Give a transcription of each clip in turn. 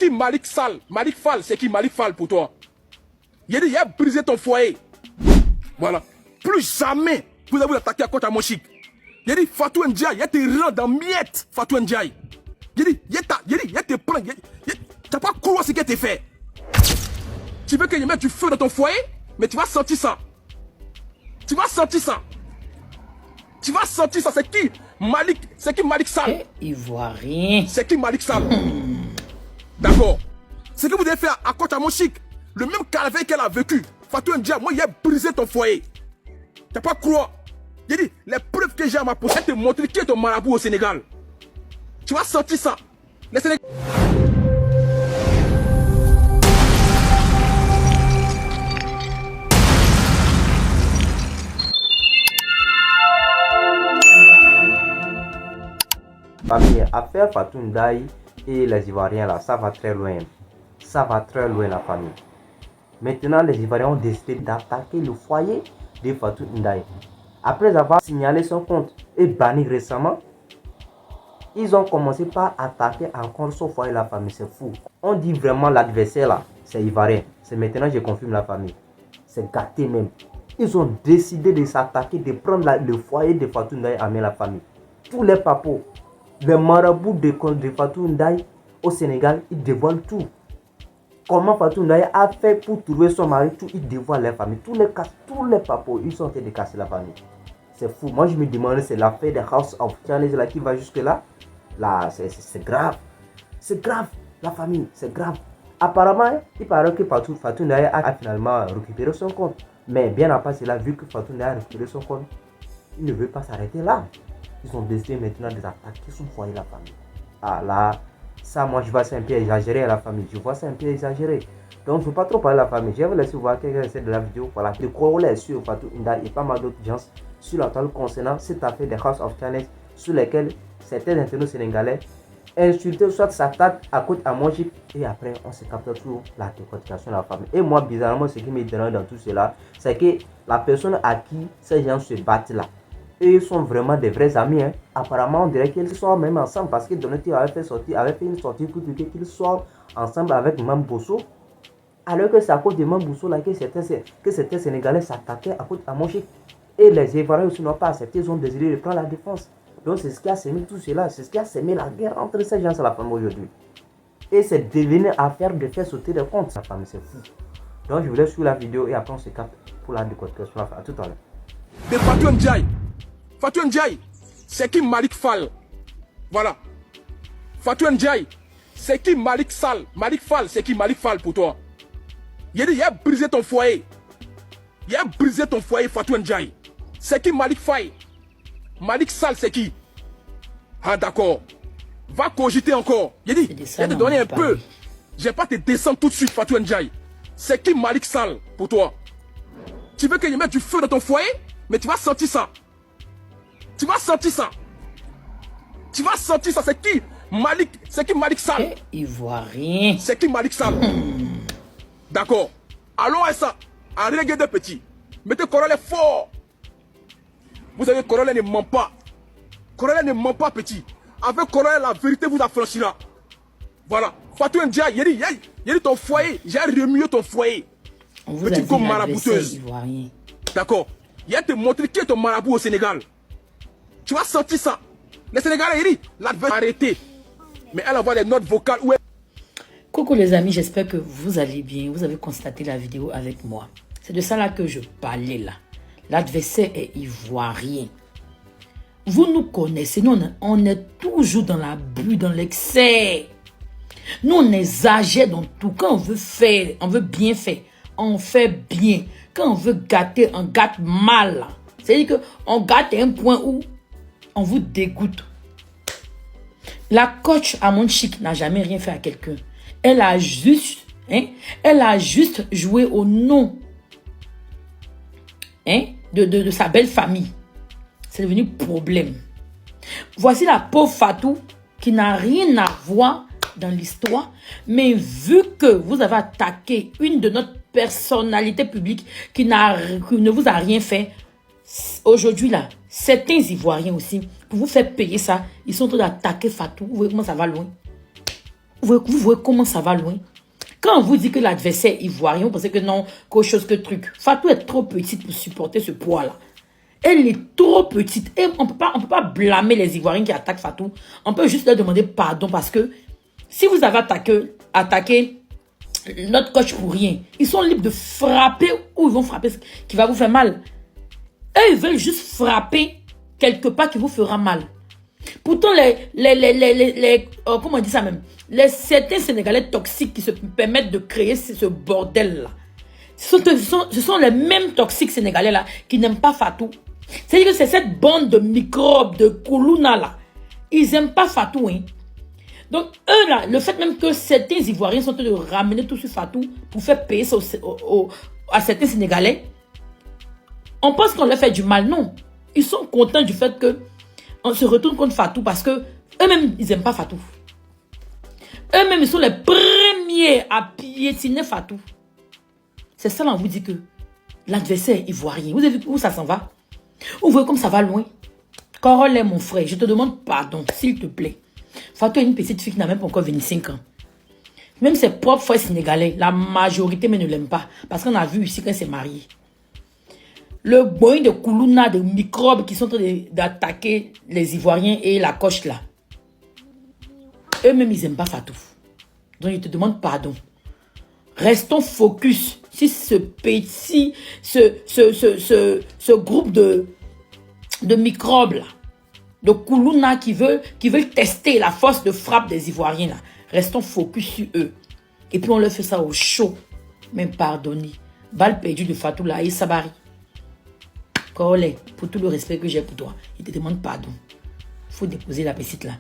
Qui Malik Sall, Malik Fall, c'est qui Malik Fall pour toi? Il a dit, il a brisé ton foyer. Voilà. Plus jamais vous avez attaqué à côté à mon chic. Il a dit, Fatou Ndiaye, il a te rend dans miettes, Fatou Ndiaye. Il a dit, il a te prend. Tu n'as pas couru ce qui a été fait. Tu veux que je mette du feu dans ton foyer? Mais tu vas sentir ça. Tu vas sentir ça. Tu vas sentir ça. C'est qui Malik Sall? Ivoirien. C'est qui Malik Sall? D'accord. Ce que vous devez faire à côté à mon chic, le même calvaire qu'elle a vécu. Fatou Ndiaye, moi, il a brisé ton foyer. Tu n'as pas croire. J'ai dit, les preuves que j'ai à ma possession, te montrer qui est ton marabout au Sénégal. Tu vas sentir ça. Les Sénégalais. Famille, affaire Fatou Ndiaye et les Ivoiriens là, ça va très loin. Ça va très loin la famille. Maintenant, les Ivoiriens ont décidé d'attaquer le foyer de Fatou Ndiaye. Après avoir signalé son compte et banni récemment, ils ont commencé par attaquer encore son foyer la famille. C'est fou. On dit vraiment l'adversaire là, c'est Ivoirien. C'est maintenant je confirme la famille. C'est gâté même. Ils ont décidé de s'attaquer, de prendre le foyer de Fatou Ndiaye à la famille. Tous les papos, les marabouts de Fatou Ndiaye au Sénégal, ils dévoilent tout. Comment Fatou Ndiaye a fait pour trouver son mari, tout, ils dévoilent la famille. Tous les papos, ils sont en train de casser la famille. C'est fou. Moi, je me demande, c'est l'affaire des House of Challenge là qui va jusque-là. Là, c'est grave. C'est grave, la famille, c'est grave. Apparemment, il paraît que Fatou Ndiaye a finalement récupéré son compte. Mais bien après cela, vu que Fatou Ndiaye a récupéré son compte, il ne veut pas s'arrêter là. Ils ont décidé maintenant d'attaquer son foyer, la famille. Ah là, ça, moi, je vois ça un peu exagéré à la famille. Je vois ça un peu exagéré. Donc, il ne faut pas trop parler à la famille. Je vais vous laisser voir quelques essais de la vidéo. Voilà, de corroler sur Fatou Ndiaye et pas mal d'autres gens sur la toile concernant cette affaire des House of Challenge sur lesquels certains internautes sénégalais insultent, soit s'attaquent à côté à mon chip et après on se capte sur la décortication de la famille. Et moi, bizarrement, ce qui me dérange dans tout cela, c'est que la personne à qui ces gens se battent là, et ils sont vraiment des vrais amis. Hein. Apparemment, on dirait qu'ils sont même ensemble parce que Donaty avait fait une sortie pour dire qu'ils soient ensemble avec Mambosso. Alors que c'est à cause de Mambosso là que certains Sénégalais s'attaquaient à côté à mon chip. Et les Ivoiriens aussi n'ont pas accepté, ils ont décidé de prendre la défense. Donc c'est ce qui a semé tout cela, c'est ce qui a semé la guerre entre ces gens et la famille aujourd'hui. Et c'est devenu affaire de faire sauter des comptes, sa famille, c'est fou. Donc je vous laisse sur la vidéo et après on se capte pour la décortication. À tout à l'heure. De Fatou Ndiaye. Fatou Ndiaye, c'est qui Malik Fall? Voilà. Fatou Ndiaye, c'est qui Malik Sall? Malik Fall, c'est qui Malik Fall pour toi? Il a dit, il a brisé ton foyer. Il a brisé ton foyer, Fatou Ndiaye. C'est qui Malik Fall? Malik Sall, c'est qui? Ah d'accord. Va cogiter encore. Il a dit, je vais te donner un peu. Je vais pas te descendre tout de suite, Fatou Ndiaye. C'est qui Malik Sall pour toi? Tu veux que je mette du feu dans ton foyer? Mais tu vas sentir ça. Tu vas sentir ça. Tu vas sentir ça. C'est qui Malik Sall? Ivoirien. C'est qui Malik Sall? D'accord. Allons à ça. Arrêtez de petit. Mettez Corolla fort. Vous savez, Corolla ne ment pas. Corolla ne ment pas, petit. Avec Corolla, la vérité vous affranchira. Voilà. Fatou Ndiaye, il a dit ton foyer. J'ai remué ton foyer. On vous petit a dit marabouteuse. Ivoirien. D'accord. Il a te montré qui est ton marabout au Sénégal. Tu vas sentir ça. Les Sénégalais, il dit, l'adversaire arrêté. Mais elle envoie des notes vocales. Où Coucou les amis, j'espère que vous allez bien. Vous avez constaté la vidéo avec moi. C'est de ça là que je parlais là. L'adversaire est ivoirien. Vous nous connaissez, nous on est toujours dans l'abus, dans l'excès. Nous on exagère dans tout. Quand on veut faire, on veut bien faire, on fait bien. Quand on veut gâter, on gâte mal. C'est-à-dire qu'on gâte à un point où on vous dégoûte. La coach à mon chic n'a jamais rien fait à quelqu'un. Elle a juste joué au nom de sa belle famille. C'est devenu problème. Voici la pauvre Fatou qui n'a rien à voir dans l'histoire. Mais vu que vous avez attaqué une de notre personnalité publique qui ne vous a rien fait, aujourd'hui là, certains Ivoiriens aussi, pour vous faire payer ça, ils sont en train d'attaquer Fatou. Vous voyez comment ça va loin. Vous voyez comment ça va loin? Quand on vous dit que l'adversaire est ivoirien, vous pensez que non, qu'autre chose que truc. Fatou est trop petite pour supporter ce poids-là. Elle est trop petite. Et on peut pas blâmer les Ivoiriens qui attaquent Fatou. On peut juste leur demander pardon parce que si vous avez attaqué notre coach pour rien, ils sont libres de frapper où ils vont frapper, qui va vous faire mal. Eux, ils veulent juste frapper quelque part qui vous fera mal. Pourtant, comment on dit ça même? Certains Sénégalais toxiques qui se permettent de créer ce bordel-là. Ce sont les mêmes toxiques Sénégalais-là qui n'aiment pas Fatou. C'est-à-dire que c'est cette bande de microbes, de Koulouna-là. Ils n'aiment pas Fatou, hein. Donc, eux, là, le fait même que certains Ivoiriens sont en train de ramener tout sur Fatou pour faire payer ça à certains Sénégalais, on pense qu'on leur fait du mal. Non. Ils sont contents du fait qu'on se retourne contre Fatou parce que eux-mêmes, ils n'aiment pas Fatou. Eux-mêmes, ils sont les premiers à piétiner Fatou. C'est ça, là, on vous dit que l'adversaire est ivoirien. Vous avez vu où ça s'en va? Vous voyez comme ça va loin? Corolle, mon frère, je te demande pardon, s'il te plaît. Fatou est une petite fille qui n'a même pas encore 25 ans. Même ses propres frères sénégalais, la majorité mais ne l'aiment pas. Parce qu'on a vu ici quand s'est marié. Le boing de Koulouna, de microbes qui sont en train d'attaquer les Ivoiriens et la coche là. Eux-mêmes, ils n'aiment pas Fatou. Donc, je te demande pardon. Restons focus sur ce petit, ce groupe de microbes là. De Koulouna qui veulent tester la force de frappe des Ivoiriens là. Restons focus sur eux. Et puis on leur fait ça au chaud. Même pardonnez. Balle perdue de Fatou là et Sabari. Corolé, pour tout le respect que j'ai pour toi, il te demande pardon. Il faut déposer la petite là.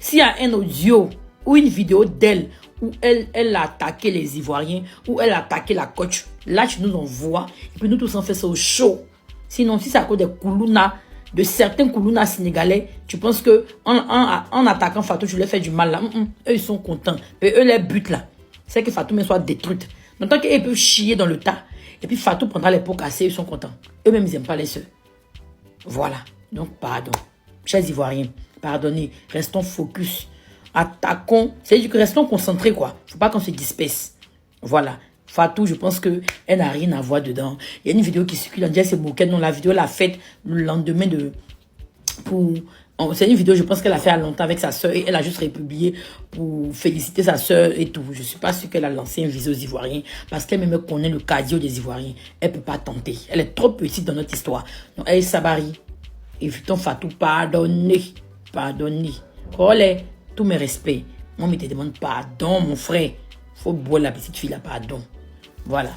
S'il y a un audio ou une vidéo d'elle où elle a attaqué les Ivoiriens, où elle a attaqué la coach, là tu nous envoies et puis nous tous on fait ça au chaud. Sinon, si c'est à cause des Koulouna, de certains Koulouna sénégalais, tu penses que en attaquant Fatou, tu leur fais du mal là. Eux, ils sont contents. Mais eux, leur but là, c'est que Fatou soit détruite. Donc, tant qu'ils peuvent chier dans le tas, et puis Fatou prendra les pots cassés, ils sont contents. Eux-mêmes, ils n'aiment pas les sœurs. Voilà. Donc, pardon. Chers Ivoiriens, pardonnez. Restons focus. Attaquons. C'est-à-dire que restons concentrés, quoi. Il ne faut pas qu'on se disperse. Voilà. Fatou, je pense qu'elle n'a rien à voir dedans. Il y a une vidéo qui circule, on dirait que c'est moquette. Non, la vidéo, elle l'a faite le lendemain de... C'est une vidéo, je pense qu'elle a fait à longtemps avec sa soeur et elle a juste republié pour féliciter sa soeur et tout. Je ne suis pas sûre qu'elle a lancé un visée aux Ivoiriens parce qu'elle même connaît le cardio des Ivoiriens. Elle ne peut pas tenter. Elle est trop petite dans notre histoire. Donc, elle est Sabari. Évitons Fatou, pardonnez. Pardonnez. Olé, tous mes respects. Moi, je te demande pardon, mon frère. Il faut boire la petite fille là, pardon. Voilà.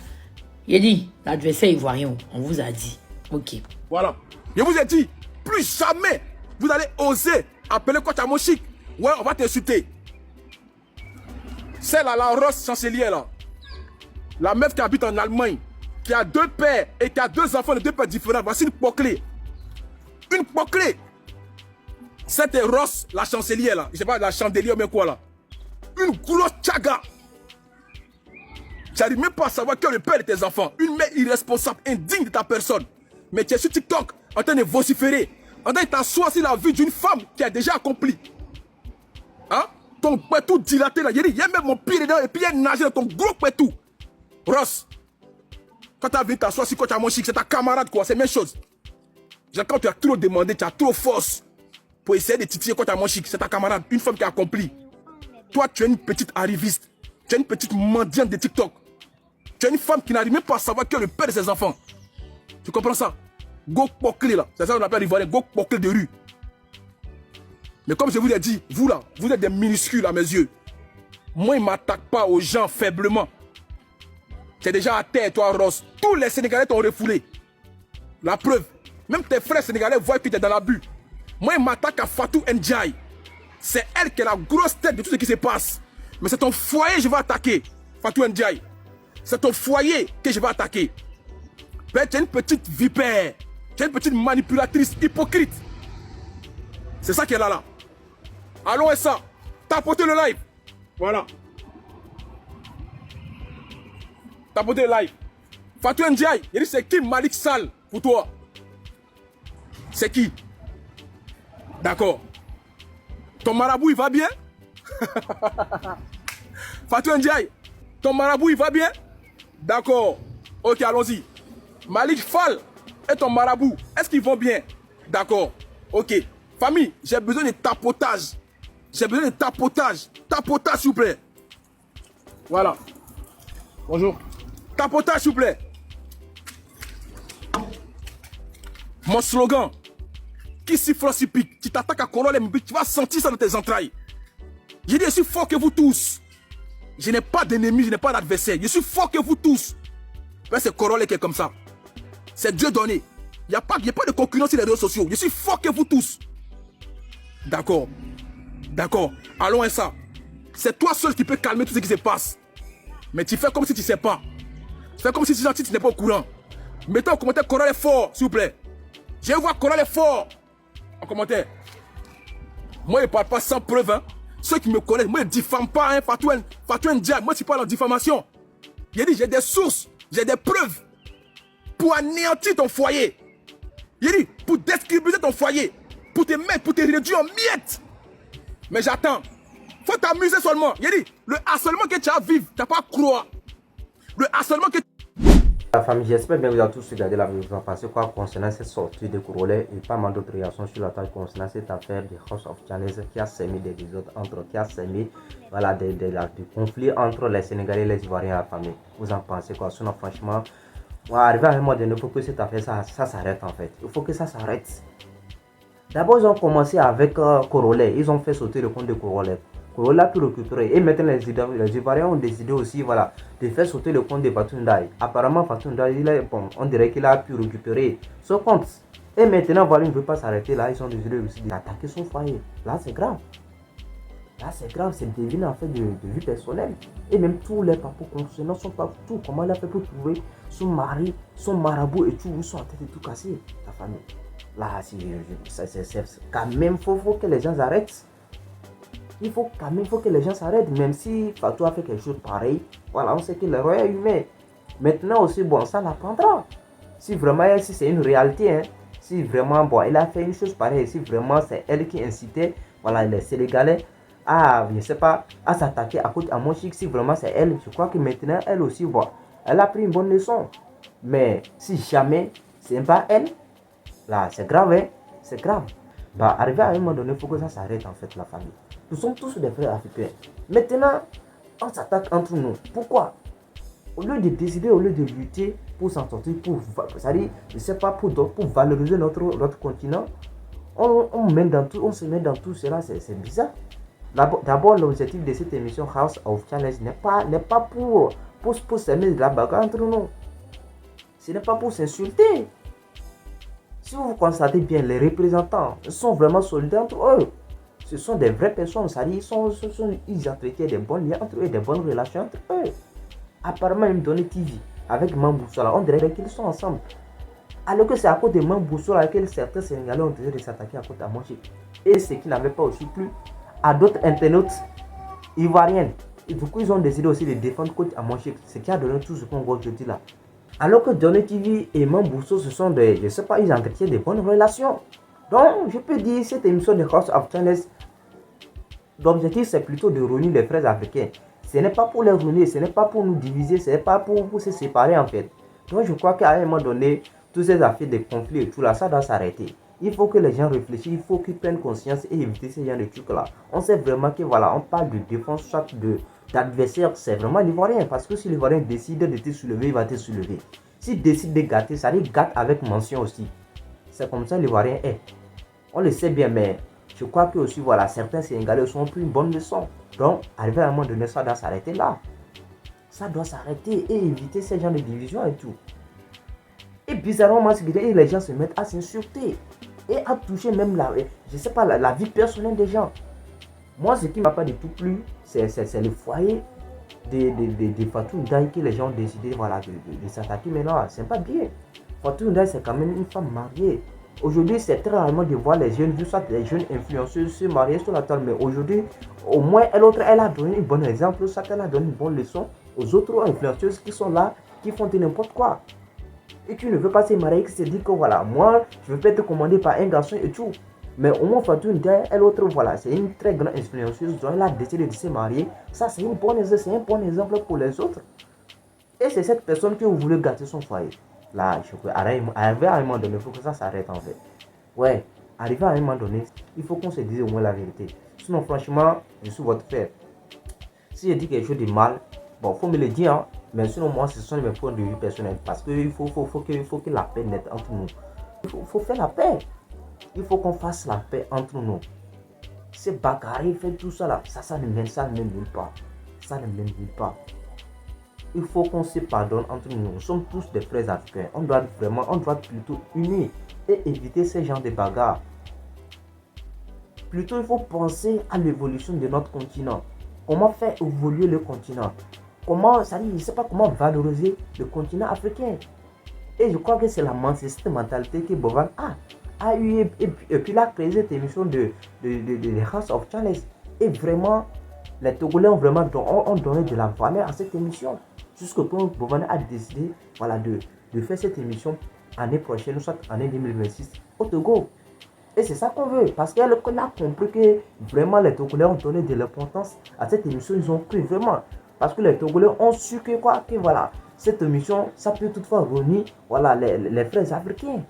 Il a dit, l'adversaire ivoirien, on vous a dit. Ok. Voilà. Je vous ai dit, plus jamais vous allez oser appeler coach à mon chic. Ouais, on va t'insulter. C'est là, la Ross chancelière là. La meuf qui habite en Allemagne, qui a 2 pères et qui a 2 enfants de 2 pères différents. Voici une poclée. Une poclée. C'était Ross, la chancelière là. Je sais pas, la chandelière ou bien quoi là. Une grosse tchaga. Tu n'arrives même pas à savoir que le père de tes enfants. Une mère irresponsable, indigne de ta personne. Mais tu es sur TikTok en train de vociférer. En train de t'asseoir sur la vie d'une femme qui a déjà accompli. Hein? Ton pétou dilaté là. Il y a même mon pied dedans et puis il y a nagé dans ton gros pétou. Ross, quand tu as venu t'asseoir sur coach à mon chic, c'est ta camarade quoi. C'est la même chose. Quand tu as trop demandé, tu as trop force pour essayer de titiller coach à mon chic. C'est ta camarade, une femme qui a accompli. Toi, tu es une petite arriviste. Tu es une petite mendiante de TikTok. Tu es une femme qui n'arrive même pas à savoir qui est le père de ses enfants. Tu comprends ça? Go poclé là. C'est ça qu'on appelle l'Ivoirien. Go poclé de rue. Mais comme je vous l'ai dit, vous là, vous êtes des minuscules à mes yeux. Moi, il ne m'attaque pas aux gens faiblement. Tu es déjà à terre, toi, Ross. Tous les Sénégalais t'ont refoulé. La preuve. Même tes frères sénégalais voient que tu es dans l'abus. Moi, il m'attaque à Fatou Ndiaye. C'est elle qui est la grosse tête de tout ce qui se passe. Mais c'est ton foyer que je vais attaquer, Fatou Ndiaye. C'est ton foyer que je vais attaquer. Tu es une petite vipère. Tu es une petite manipulatrice hypocrite. C'est ça qui est là. Allons et ça. Tapotez le live. Voilà. Tapotez le live. Fatou Ndiaye, il dit c'est qui Malik Sall pour toi? C'est qui? D'accord. Ton marabout, il va bien? Fatou Ndiaye, ton marabout, il va bien? D'accord. Ok, allons-y. Malik Fall et ton marabout, est-ce qu'ils vont bien? D'accord. Ok. Famille, j'ai besoin de tapotage. J'ai besoin de tapotage. Tapotage, s'il vous plaît. Voilà. Bonjour. Tapotage, s'il vous plaît. Mon slogan. Qui siffle si pique, tu t'attaques à Korole, tu vas sentir ça dans tes entrailles. Je dis, je suis fort que vous tous. Je n'ai pas d'ennemis, je n'ai pas d'adversaire. Je suis fort que vous tous. Mais c'est Korole qui est comme ça. C'est Dieu donné. Il n'y a pas de concurrence sur les réseaux sociaux. Je suis fort que vous tous. D'accord. D'accord. Allons à ça. C'est toi seul qui peux calmer tout ce qui se passe. Mais tu fais comme si tu ne sais pas. Tu fais comme si tu n'es pas au courant. Mettez en commentaire Korole est fort, s'il vous plaît. Je vois Korole est fort. En commentaire. Moi, je ne parle pas sans preuve. Hein. Ceux qui me connaissent, moi, je ne diffame pas. Hein, Fatou Ndiaye, moi, je parle en diffamation. J'ai dit, j'ai des sources, j'ai des preuves pour anéantir ton foyer. J'ai dit, pour déstabiliser ton foyer, pour te mettre, pour te réduire en miettes. Mais j'attends. Faut t'amuser seulement. J'ai dit, le harcèlement que tu as à vivre, tu n'as pas à croire. Le harcèlement que La famille, j'espère bien que vous avez tous regardé la vidéo passée quoi concernant cette sortie de Korole et pas mal d'autres réactions sur la tâche concernant cette affaire de House of Challenge qui a sémé des désordres entre, qui a sémé voilà, des conflits entre les Sénégalais et les Ivoiriens à la famille. Vous en pensez quoi? Sinon, franchement, on va arriver à un moment donné pour que cette affaire ça s'arrête en fait. Il faut que ça s'arrête. D'abord, ils ont commencé avec Korole, ils ont fait sauter le compte de Korole. Korole a pu récupérer. Et maintenant, les Ivoiriens ont décidé aussi voilà, de faire sauter le compte de Fatou Ndiaye. Apparemment, Fatou Ndiaye, bon, on dirait qu'il a pu récupérer son compte. Et maintenant, voilà, il ne veut pas s'arrêter là. Ils ont décidé aussi d'attaquer son foyer. Là, c'est grave. Là, c'est grave. C'est devenu en fait de vie personnelle. Et même tous les papous concernants sont pas tout. Comment il a fait pour trouver son mari, son marabout et tout. Ils sont en tête de tout casser, la famille. Là, c'est quand même, faut que les gens arrêtent. Il faut quand même que les gens s'arrêtent, même si Fatou a fait quelque chose de pareil. Voilà, on sait que le roi est humain. Maintenant aussi, bon, ça l'apprendra. Si vraiment, si c'est une réalité, hein, si vraiment, bon, elle a fait une chose pareille, si vraiment c'est elle qui incitait, voilà, les Sénégalais à, je sais pas, à s'attaquer à Monchique, si vraiment c'est elle, je crois que maintenant, elle aussi, bon, elle a pris une bonne leçon. Mais si jamais, c'est pas elle, là, c'est grave, hein, c'est grave. Bah, arrivé à un moment donné, il faut que ça s'arrête en fait, la famille. Nous sommes tous des frères africains. Maintenant, on s'attaque entre nous. Pourquoi? Au lieu de décider, au lieu de lutter pour s'en sortir, c'est-à-dire, je sais pas, pour valoriser notre continent, on se met dans tout cela, c'est bizarre. D'abord, l'objectif de cette émission House of Challenge n'est pas pour s'aimer de la bagarre entre nous. Ce n'est pas pour s'insulter. Si vous constatez bien, les représentants sont vraiment solidaires entre eux. Ce sont des vraies personnes, c'est-à-dire ils entretiennent des bons liens entre eux, des bonnes relations entre eux. Apparemment, ils me donnent TV avec Mamboussola, on dirait qu'ils sont ensemble. Alors que c'est à cause de Mamboussola que certains Sénégalais ont décidé de s'attaquer à côté à Monchique. Et ce qui n'avait pas aussi plu à d'autres internautes ivoiriens. Et du coup, ils ont décidé aussi de défendre côté à Monchique, ce qui a donné tout ce qu'on voit aujourd'hui là. Alors que Donné TV et Mambousso, ce sont des, je sais pas, ils entretiennent des bonnes relations. Donc, je peux dire, cette émission de House of Challenge, l'objectif c'est plutôt de réunir les frères africains. Ce n'est pas pour les réunir, ce n'est pas pour nous diviser, ce n'est pas pour se séparer en fait. Donc, je crois qu'à un moment donné, tous ces affaires de conflits et tout là, ça doit s'arrêter. Il faut que les gens réfléchissent, il faut qu'ils prennent conscience et éviter ces genre de trucs là. On sait vraiment que voilà, on parle de défense, soit d'adversaire, c'est vraiment l'Ivoirien. Parce que si l'Ivoirien décide de te soulever, il va te soulever. S'il décide de gâter, ça dit gâte avec mention aussi. C'est comme ça l'Ivoirien est. On le sait bien, mais je crois que aussi, voilà, certains Sénégalais ont pris une bonne leçon. Donc, arrivé à un moment donné, ça doit s'arrêter là. Ça doit s'arrêter et éviter ces genres de divisions et tout. Et bizarrement, les gens se mettent à s'insulter et à toucher même je sais pas, la vie personnelle des gens. Moi, ce qui ne m'a pas du tout plu, c'est le foyer de Fatou Ndiaye que les gens ont décidé voilà, de s'attaquer maintenant. C'est pas bien. Fatou Ndiaye, c'est quand même une femme mariée. Aujourd'hui, c'est très rarement de voir les jeunes, soit les jeunes influenceuses se marier sur la table. Mais aujourd'hui, au moins, elle a donné un bon exemple, soit elle a donné une bonne leçon aux autres influenceuses qui sont là, qui font n'importe quoi. Et qui ne veut pas se marier, qui se dit que voilà, moi, je veux pas être commandé par un garçon et tout. Mais au moins, Fatou Ndiaye, elle autre, voilà, c'est une très grande influenceuse, donc elle a décidé de se marier. Ça, c'est un bon exemple pour les autres. Et c'est cette personne que vous voulez gâter son foyer. Là, je peux arriver à un moment donné, il faut que ça s'arrête en fait. Ouais, arriver à un moment donné, il faut qu'on se dise au moins la vérité. Sinon, franchement, je suis votre frère. Si je dis quelque chose de mal, bon, faut me le dire, hein. Mais sinon, moi, ce sont mes points de vue personnels. Parce qu'il faut que la paix naisse entre nous. Il faut faire la paix. Il faut qu'on fasse la paix entre nous. C'est bagarrer, faire tout ça là, ça ne mène nulle part. Ça ne mène nulle part. Il faut qu'on se pardonne entre nous. Nous sommes tous des frères africains. On doit plutôt unir et éviter ce genre de bagarres. Plutôt, il faut penser à l'évolution de notre continent. Comment faire évoluer le continent? Comment, ça dit, je ne sais pas comment valoriser le continent africain. Et je crois que c'est cette mentalité que Bovan a eu. Et puis il a créé cette émission de House of Challenge. Et vraiment, les Togolais ont vraiment donné de la valeur à cette émission. Jusqu'au point où Bovan a décidé, voilà, de faire cette émission l'année prochaine, soit année 2026 au Togo. Et c'est ça qu'on veut, parce qu'elle a compris que vraiment les Togolais ont donné de l'importance à cette émission, ils ont cru vraiment. Parce que les Togolais ont su que voilà, cette émission, ça peut toutefois réunir, voilà, les frères africains.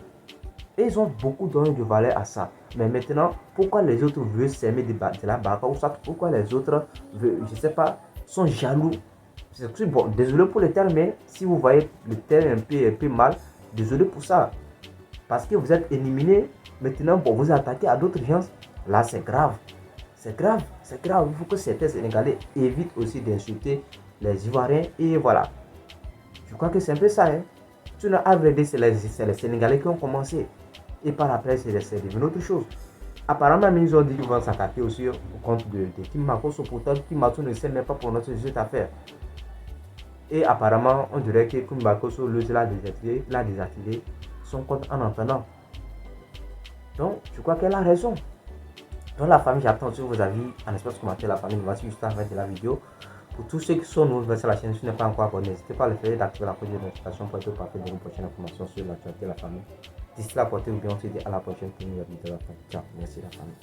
Et ils ont beaucoup donné de valeur à ça. Mais maintenant, pourquoi les autres veulent s'aimer de la bagarre, ou ça, pourquoi les autres, je ne sais pas, sont jaloux. Bon, désolé pour le terme, mais si vous voyez le terme un peu mal, désolé pour ça. Parce que vous êtes éliminé, maintenant pour vous attaquer à d'autres gens, là c'est grave. C'est grave, c'est grave. Il faut que certains Sénégalais évitent aussi d'insulter les Ivoiriens. Et voilà. Je crois que c'est un peu ça. Hein. Sinon, à vrai dire, c'est les Sénégalais qui ont commencé. Et par après, c'est devenu autre chose. Apparemment, ils ont dit qu'ils vont s'attaquer aussi au compte de Kim Makosso. Pourtant, Kim Makosso ne sait même pas prononcer cette affaire. Et apparemment, on dirait que Kim Makosso l'a désactivé son compte en entendant. Donc, je crois qu'elle a raison. Donc, la famille, j'attends sur vos avis. En espèce commentaire, la famille, voici juste la fin de la vidéo. Pour tous ceux qui sont nouveaux sur la chaîne, si vous n'êtes pas encore abonné, n'hésitez pas à le faire et d'activer la cloche de notification pour être parfait de nos prochaines informations sur l'actualité de la famille. D'ici là, portez-vous bien, on se dit à la prochaine pour une nouvelle vidéo. Ciao, merci la famille.